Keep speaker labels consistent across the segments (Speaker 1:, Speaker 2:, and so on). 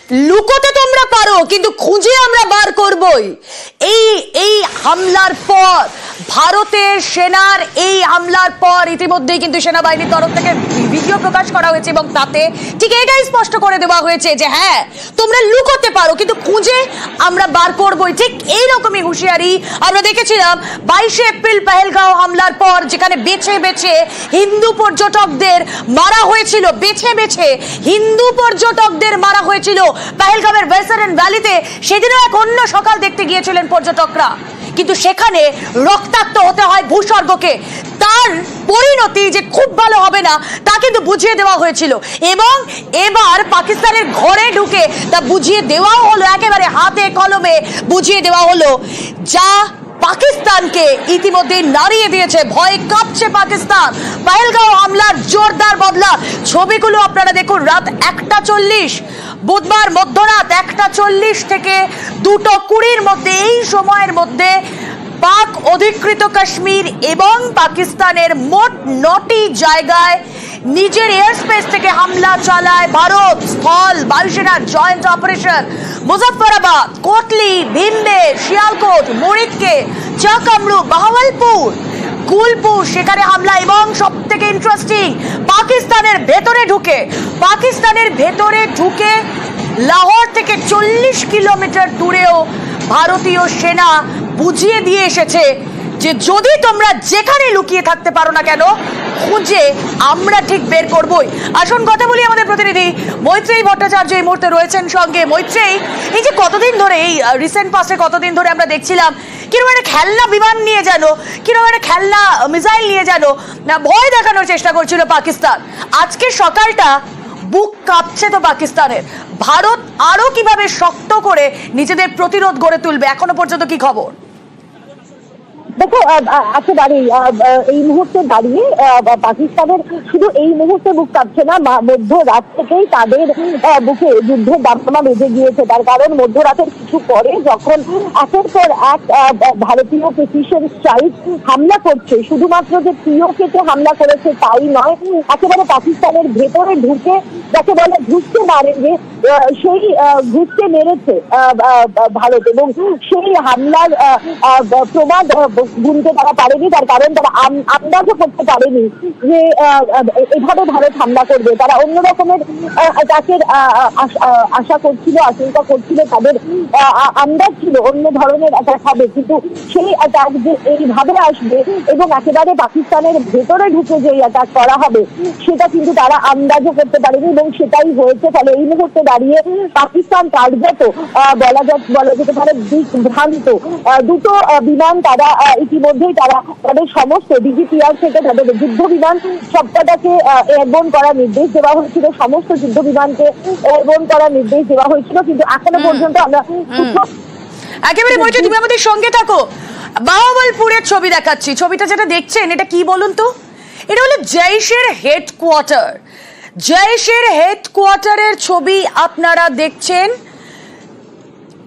Speaker 1: লুকোতে তোমরা পারো কিন্তু খুঁজে আমরা বার করবই। এই হামলার পর, ভারতের সেনার এই হামলার পর ইতিমধ্যেই কিন্তু সেনাবাহিনীর তরফ থেকে ভিডিও প্রকাশ করা হয়েছে এবং তাতে ঠিক এটাই স্পষ্ট করে দেওয়া হয়েছে যে হ্যাঁ তোমরা লুকোতে পারো কিন্তু খুঁজে আমরা বার করবই। ঠিক এইরকমই হুঁশিয়ারি আমরা দেখেছিলাম 22শে এপ্রিল পেহেলগাঁও হামলার পর, যেখানে বেছে বেছে হিন্দু পর্যটকদের মারা হয়েছিল, বেছে বেছে হিন্দু পর্যটকদের মারা হয়েছিল পেহেলগাঁওয়ের ওয়েস্টার্ন ভ্যালিতে। সেদিনও এক অন্য সকাল দেখতে গিয়েছিলেন পর্যটকরা, কিন্তু সেখানে রক্তাক্ত হতে হয় ভূস্বর্গকে। তার পরিণতি যে খুব ভালো হবে না তা কিন্তু বুঝিয়ে দেওয়া হয়েছিল এবং এবার পাকিস্তানের ঘরে ঢুকে তা বুঝিয়ে দেওয়াও হলো, একেবারে হাতে কলমে বুঝিয়ে দেওয়া হলো, যা পাকিস্তানকে ইতিমধ্যে নাড়িয়ে দিয়েছে। ভয়ে কাঁপছে পাকিস্তান। পেহেলগাঁও হামলার জোরদার বদলা। ছবিগুলো আপনারা দেখুন। রাত 1:40 বুধবার মধ্যরাত 1:40 থেকে 2:20 মধ্যে, এই সময়ের মধ্যে পাক অধিকৃত কাশ্মীর এবং পাকিস্তানের মোট 9টি জায়গায় নিজের এয়ার স্পেস থেকে হামলা চালায় ভারত। স্থল বায়ুসেনার জয়েন্ট অপারেশন মুজফফরাবাদ, কোটলি, ভিমবে, শিয়ালকোট, মুরিদকে, চাকামরু, বাহাওয়ালপুর, গুলপুর, সেখানে হামলা। এবং সব থেকে ইন্টারেস্টিং, পাকিস্তানের ভেতরে ঢুকে লাহোর থেকে 40 কিলোমিটার দূরেও ভারতীয় সেনা বুঝিয়ে দিয়ে এসেছে যে যদি তোমরা যেখানে লুকিয়ে থাকতে পারো না কেন, খুঁজে আমরা ঠিক বের করবই। আসুন কথা বলি আমাদের প্রতিনিধি মৈত্রেয়ী ভট্টাচার্য এই মুহূর্তে রয়েছেন সঙ্গে। মৈত্রেয়ী, এই যে কতদিন ধরে, এই রিসেন্ট পাস্টে কতদিন ধরে আমরা দেখছিলাম কিরকম একটা খেলনা বিমান নিয়ে যেন, কিরকম একটা খেলনা মিসাইল নিয়ে যেন ভয় দেখানোর চেষ্টা করছিল পাকিস্তান। আজকে সকালটা বুক কাঁপছে তো পাকিস্তানের। ভারত আরো কিভাবে শক্ত করে নিজেদের প্রতিরোধ গড়ে তুলবে, এখনো পর্যন্ত কি খবর?
Speaker 2: দেখো, একেবারেই এই মুহূর্তে দাঁড়িয়ে পাকিস্তানের শুধু এই মুহূর্তে বুক কাঁপছে না, মধ্যরাত থেকেই তাদের বুকে যুদ্ধের দামামা বেজে গিয়েছে। তার কারণ মধ্যরাতের কিছু পরে যখন একের পর এক ভারতীয় প্রিসিশন স্ট্রাইক হামলা করছে, শুধুমাত্র যে পিওকেতে হামলা করেছে তাই নয়, একেবারে পাকিস্তানের ভেতরে ঢুকে যাকে বলে ঘুষতে মারে, যে সেই ঘুষতে মেরেছে ভারত। এবং সেই হামলার প্রমাদ গুনতে তারা পারেনি, তার কারণ তারা আন্দাজও করতে পারেনি যে এভাবে ভারত হামলা করবে। তারা অন্য রকমের অ্যাটাকের আশা করছিল, আশঙ্কা করছিল, তাদের আন্দাজ ছিল অন্য ধরনের অ্যাটাক হবে, কিন্তু সেই অ্যাটাক যে এইভাবে আসবে এবং একেবারে পাকিস্তানের ভেতরে ঢুকে যে অ্যাটাক করা হবে সেটা কিন্তু তারা আন্দাজও করতে পারেনি এবং সেটাই হয়েছে। ফলে এই মুহূর্তে দাঁড়িয়ে পাকিস্তান কার্যত বলা যেতে পারে দিকভ্রান্ত। দুটো বিমান তারা ইতিমধ্যেই তাদের সমস্ত ডিজিপিআর থেকে তাদের যুদ্ধ বিমান সবকটাকে এয়ারবোর্ন করার নির্দেশ দেওয়া হয়েছিল, সমস্ত যুদ্ধ বিমানকে এয়ারবোর্ন করার নির্দেশ দেওয়া হয়েছিল, কিন্তু এখনো পর্যন্ত আমরা
Speaker 1: একেবারে বলছি তুমি আমাদের সঙ্গে থাকো। বাহাওয়ালপুরের ছবি দেখাচ্ছি, ছবিটা যেটা দেখছেন এটা কি বলুন তো? এটা হলো জৈশের হেডকোয়ার্টার। জৈশের হেডকোয়ার্টারের ছবি আপনারা দেখছেন।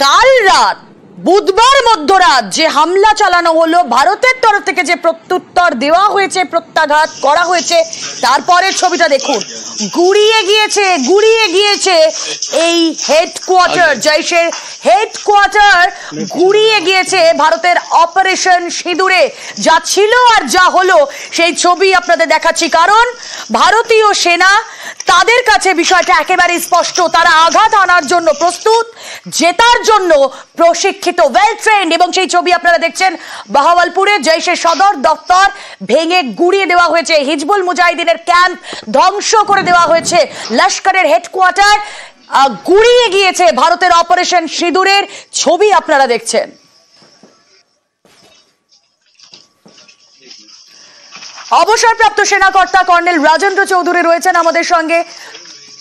Speaker 1: কাল রাত বুধবার মধ্যরাত যে হামলা চালানো হলো, ভারতের তরফ থেকে যে প্রত্যুত্তর দেওয়া হয়েছে, প্রত্যাঘাত করা হয়েছে, তারপরের ছবিটা দেখুন। গুড়িয়ে গিয়েছে এই হেডকোয়ার্টার, জৈশের হেডকোয়ার্টার গুড়িয়ে গিয়েছে ভারতের অপারেশন সিঁদুরে। যা ছিল আর যা হলো সেই ছবি আপনাদের দেখাচ্ছি, কারণ ভারতীয় সেনা তাদের কাছে বিষয়টা একেবারে স্পষ্ট। তারা আঘাত আনার জন্য প্রস্তুত, জেতার জন্য প্রশিক্ষিত, ওয়েল ট্রেন্ড। এবং সেই ছবি আপনারা দেখছেন, বাহাওয়ালপুরে জৈশের সদর দপ্তর ভেঙে গুড়িয়ে দেওয়া হয়েছে, হিজবুল মুজাহিদিনের ক্যাম্প ধ্বংস করে দেওয়া হয়েছে, লস্করের হেডকোয়ার্টার গুড়িয়ে গিয়েছে। ভারতের অপারেশন সিঁদুরের ছবি আপনারা দেখছেন। অবসরপ্রাপ্ত সেনাকর্তা কর্নেল রাজেন্দ্র চৌধুরী রয়েছেন আমাদের সঙ্গে,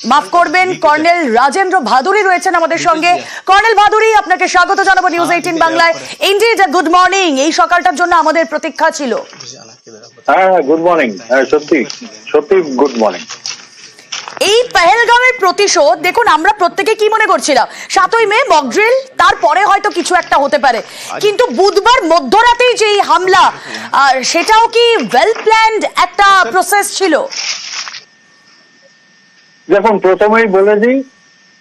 Speaker 1: মাফ করবেন কর্নেল রাজেন্দ্র ভাদুরী রয়েছেন আমাদের সঙ্গে। কর্নেল ভাদুরী, আপনাকে স্বাগত জানাবো নিউজ 18 বাংলায়। Indeed good morning. এই সকালটার জন্য আমাদের প্রতীক্ষা ছিল।
Speaker 3: হ্যাঁ, গুড মর্নিং। সত্যি সত্যি গুড মর্নিং।
Speaker 1: এই পেহেলগাঁওয়ের প্রতিশোধ দেখুন, আমরা প্রত্যেকে কি মনে করছিলাম 7ই মে মক ড্রিল, তারপরে হয়তো কিছু একটা হতে পারে, কিন্তু বুধবার মধ্যরাতেই যে হামলা, সেটাও কি ওয়েল প্ল্যান্ড একটা প্রসেস ছিল?
Speaker 3: দেখুন, প্রথমেই বলে দিই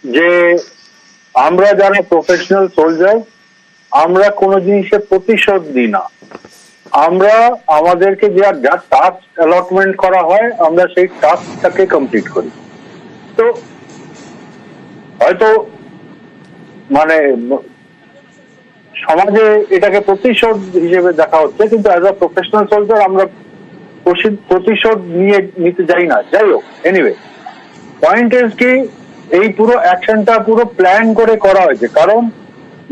Speaker 3: যে আমরা যারা প্রফেশনাল সোলজার, আমরা কোনো জিনিসের প্রতিশোধ দিই না। আমরা আমাদেরকে যা টাস্ক অ্যালটমেন্ট করা হয় আমরা সেই টাস্কটাকে কমপ্লিট করি। তো হয়তো মানে সমাজে এটাকে প্রতিশোধ হিসেবে দেখা হচ্ছে, কিন্তু অ্যাজ আ প্রফেশনাল সোলজার আমরা প্রতিশোধ নিতে যাই না। যাই হোক, এনিওয়ে পয়েন্ট ইজ কি এই পুরো অ্যাকশনটা পুরো প্ল্যান করে করা হয়েছে, কারণ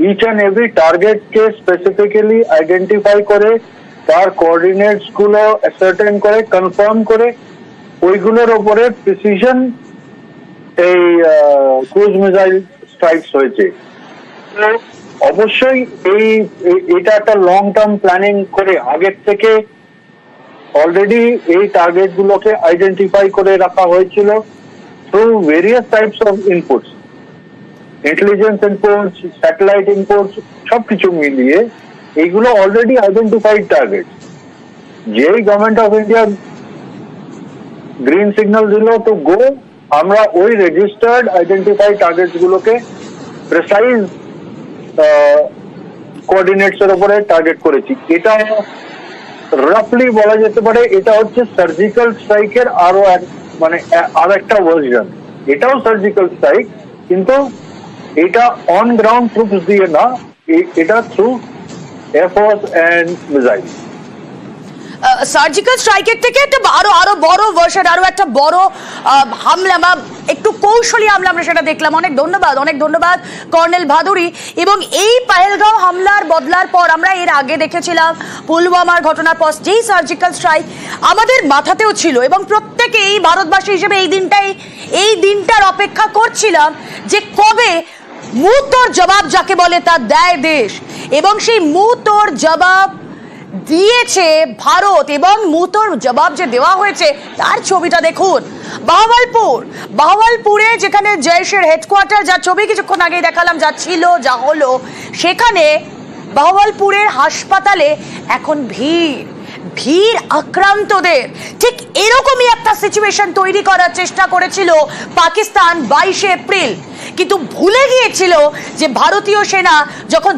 Speaker 3: ইচ অ্যান্ড এভরি টার্গেটকে স্পেসিফিক্যালি আইডেন্টিফাই করে তার কোঅর্ডিনেটস গুলো অ্যাসার্টেন করে কনফার্ম করে ওইগুলোর ওপরে প্রিসিশন এই ক্রুজ মিসাইল স্ট্রাইকস হয়েছে। তো অবশ্যই এটা একটা লং টার্ম প্ল্যানিং করে আগের থেকে অলরেডি এই টার্গেট গুলোকে আইডেন্টিফাই করে রাখা হয়েছিল through various types of inputs, intelligence inputs, satellite inputs, সবকিছু মিলিয়ে এইগুলো অলরেডি আইডেন্টিফাইড টার্গেট। যেই government of India green signal দিল টু গো, আমরা ওই রেজিস্টার্ড আইডেন্টিফাইড টার্গেট গুলোকে প্রেসাইজ কোঅর্ডিনেটস এর উপরে টার্গেট করেছি। এটা রাফলি বলা যেতে পারে এটা হচ্ছে সার্জিক্যাল স্ট্রাইকের আরো আর একটা ভার্সন। এটাও সার্জিক্যাল স্ট্রাইক, কিন্তু এটা অন গ্রাউন্ড ট্রুপস দিয়ে না, এটা through air force and missile.
Speaker 1: Surgical স্ট্রাইকের থেকে একটা আরো বড় ভার্সন, আরো একটা বড় হামলা বা একটু কৌশলী হামলা আমরা সেটা দেখলাম। অনেক ধন্যবাদ কর্নেল ভাদুরী। এবং এই পাহেলগাঁও হামলার বদলার পর আমরা এর আগে দেখেছিলাম পুলওয়ামার ঘটনার পর যেই সার্জিক্যাল স্ট্রাইক আমাদের মাথাতেও ছিল, এবং প্রত্যেকেই ভারতবাসী হিসেবে এই দিনটার অপেক্ষা করছিলাম যে কবে মুহূর্তর জবাব যাকে বলে তা দেয় দেশ। এবং সেই মুহূর্তর জবাব দিয়েছে ভারত, এবং মুহূর্তর জবাব যে দেওয়া হয়েছে তার ছবিটা দেখুন। বাহওয়ালপুরে যেখানে জৈশের হেডকোয়ার্টার, যার ছবি কিছুক্ষণ আগেই দেখালাম, যা ছিল যা হলো, সেখানে বাহওয়ালপুরের হাসপাতালে এখন ভিড় আক্রান্তদের। ঠিক এরকমই একটা সিচুয়েশন তৈরি করার চেষ্টা করেছিল পাকিস্তান 22 এপ্রিল, কিন্তু ভুলে গিয়েছিল যে ভারতীয় সেনা যখন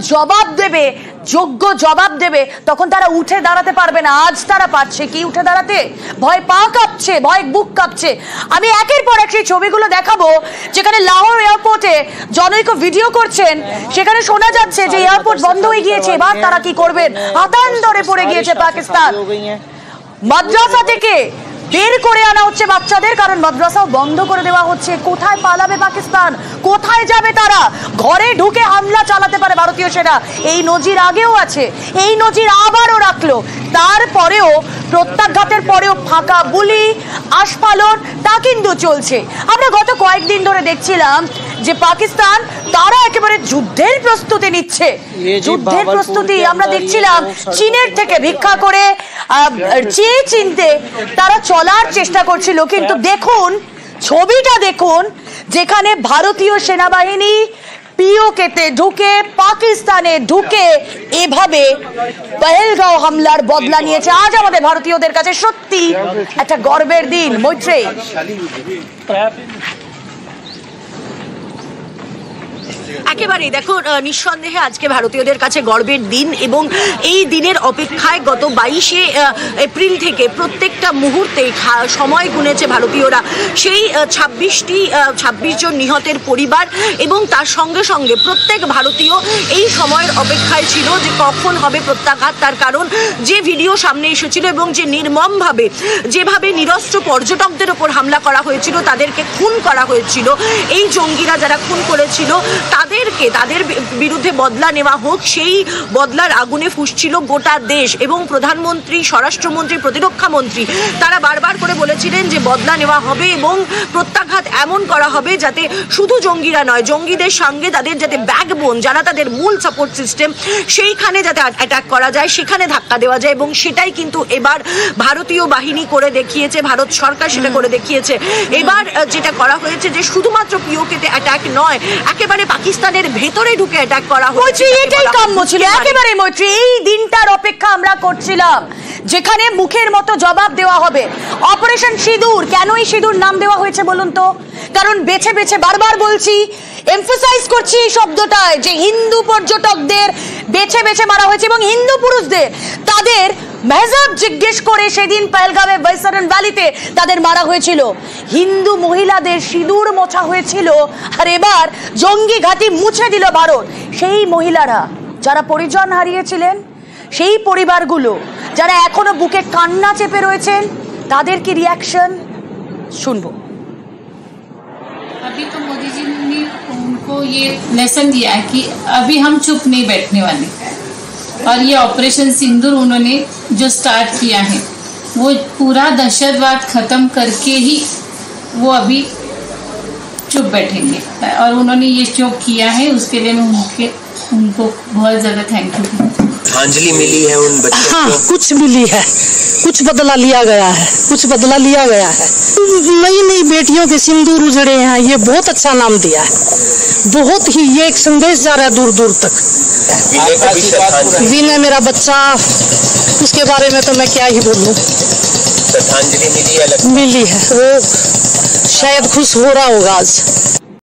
Speaker 1: যোগ্য জবাব দেবে তখন তারা উঠে দাঁড়াতে পারবে না। আজ তারা পারছে কি উঠে দাঁড়াতে? ভয় পা কাঁপছে, ভয় বুক কাঁপছে। আমি একের পর এক সেই ছবিগুলো দেখাবো, যেখানে লাহোর এয়ারপোর্টে জনৈক ভিডিও করছেন, সেখানে শোনা যাচ্ছে যে এয়ারপোর্ট বন্ধ হয়ে গিয়েছে, এবার তারা কি করবেন? হাতান্দরে পড়ে গিয়েছে পাকিস্তান। মাদ্রাসা থেকে বের করে আনা হচ্ছে বাচ্চাদের, কারণ মাদ্রাসাও বন্ধ করে দেওয়া হচ্ছে। কোথায় পালাবে পাকিস্তান? কোথায় যাবে তারা? ঘরে ঢুকে হামলা চালাতে পারে ভারতীয় সেনা। এই নজির আগেও আছে, এই নজির আবারও রাখলো। তারপরেও প্রত্যাঘাতের পরেও ফাঁকা গুলি, আস্ফালন তা কিন্তু চলছে। আমরা গত কয়েকদিন ধরে দেখছিলাম যে পাকিস্তান তারা একেবারে যুদ্ধের প্রস্তুতি নিচ্ছে। যুদ্ধের প্রস্তুতি আমরা দেখছিলাম চীনের থেকে ভিক্ষা করে চেয়ে চিনতে তারা চলার চেষ্টা করছিল। কিন্তু দেখুন ছবিটা দেখুন, যেখানে ভারতীয় সেনাবাহিনী পিওকেতে ঢুকে, পাকিস্তানে ঢুকে এভাবে পহেলগাঁও হামলার বদলা নিয়েছে। আজ আমাদের ভারতীয়দের কাছে সত্যি একটা গর্বের দিন। মৈত্রেয়ী, একেবারেই দেখো, নিঃসন্দেহে আজকে ভারতীয়দের কাছে গর্বের দিন, এবং এই দিনের অপেক্ষায় গত 22 এপ্রিল থেকে প্রত্যেকটা মুহূর্তে সময় গুনেছে ভারতীয়রা। সেই 26 জন নিহতের পরিবার এবং তার সঙ্গে সঙ্গে প্রত্যেক ভারতীয় এই সময়ের অপেক্ষায় ছিল যে কখন হবে প্রত্যাঘাত। তার কারণ যে ভিডিও সামনে এসেছিল এবং যে নির্মমভাবে যেভাবে নিরস্ত্র পর্যটকদের ওপর হামলা করা হয়েছিল, তাদেরকে খুন করা হয়েছিল, এই জঙ্গিরা যারা খুন করেছিল তাদের বিরুদ্ধে বদলা নেওয়া হোক, সেই বদলার আগুনে ফুঁসছিল গোটা দেশ। এবং প্রধানমন্ত্রী, স্বরাষ্ট্রমন্ত্রী, প্রতিরক্ষা মন্ত্রী তারা বারবার করে বলেছিলেন যে বদলা নেওয়া হবে এবং প্রত্যাঘাত এমন করা হবে যাতে শুধু জঙ্গিরা নয়, জঙ্গিদের সঙ্গে তাদের যাতে ব্যাকবোন, যারা তাদের মূল সাপোর্ট সিস্টেম, সেইখানে যাতে অ্যাটাক করা যায়, সেখানে ধাক্কা দেওয়া যায়। এবং সেটাই কিন্তু এবার ভারতীয় বাহিনী করে দেখিয়েছে, ভারত সরকার সেটা করে দেখিয়েছে। এবার যেটা করা হয়েছে যে শুধুমাত্র পিওকেতে অ্যাটাক নয়, একেবারে পাকিস্তানের ভেতরে ঢুকে অ্যাটাক করা হয়েছে। এটাই কাম্য ছিল একেবারে। মৈত্রী, এই দিনটার অপেক্ষা আমরা করছিলাম যেখানে মুখের মতো জবাব দেওয়া হবে। অপারেশন সিঁদুর, কেন এই সিঁদুর নাম দেওয়া হয়েছে বলুন তো? কারণ বেছে বেছে বারবার বলছি, এমফাসাইজ করছি এই শব্দটায় যে হিন্দু পর্যটকদের বেছে বেছে মারা হয়েছে এবং হিন্দু পুরুষদের তাদের মেহজাব জিজ্ঞেস করে সেদিন পহেলগাঁওয়ে বৈতরণ ভ্যালিতে তাদের মারা হয়েছিল। হিন্দু মহিলাদের সিঁদুর মোছা হয়েছিল, আর এবার জঙ্গি ঘাঁটি মুছে দিল ভারত। সেই মহিলারা যারা পরিজন হারিয়েছিলেন, সেই পরিবারগুলো যারা এখনো বুকে কান্না চেপে রয়েছেন, তাদের কি রিয়াকশন শুনবো।
Speaker 4: अभी तो मोदी जी ने उनको ये लेसन दिया है कि अभी हम चुप नहीं बैठने वाले, और ये ऑपरेशन सिंदूर उन्होंने जो स्टार्ट किया है वो पूरा दहशतवाद खत्म करके ही वो अभी चुप बैठेंगे। और उन्होंने ये जो किया है उसके लिए मैं उनको बहुत ज्यादा थैंक यू।
Speaker 5: श्रद्धांजलि मिली है उन बच्चों
Speaker 6: हाँ,
Speaker 5: को?
Speaker 6: कुछ मिली है, कुछ बदला लिया गया है, कुछ बदला लिया गया है। नई नई बेटियों के सिंदूर उजड़े हैं, ये बहुत अच्छा नाम दिया है। बहुत ही ये एक संदेश जा रहा है दूर दूर तक।
Speaker 5: विनय को भी श्रद्धांजलि,
Speaker 6: विनय मेरा बच्चा, उसके बारे में तो मैं क्या ही बोलूं।
Speaker 5: श्रद्धांजलि मिली है,
Speaker 6: मिली है, वो शायद खुश हो रहा होगा आज।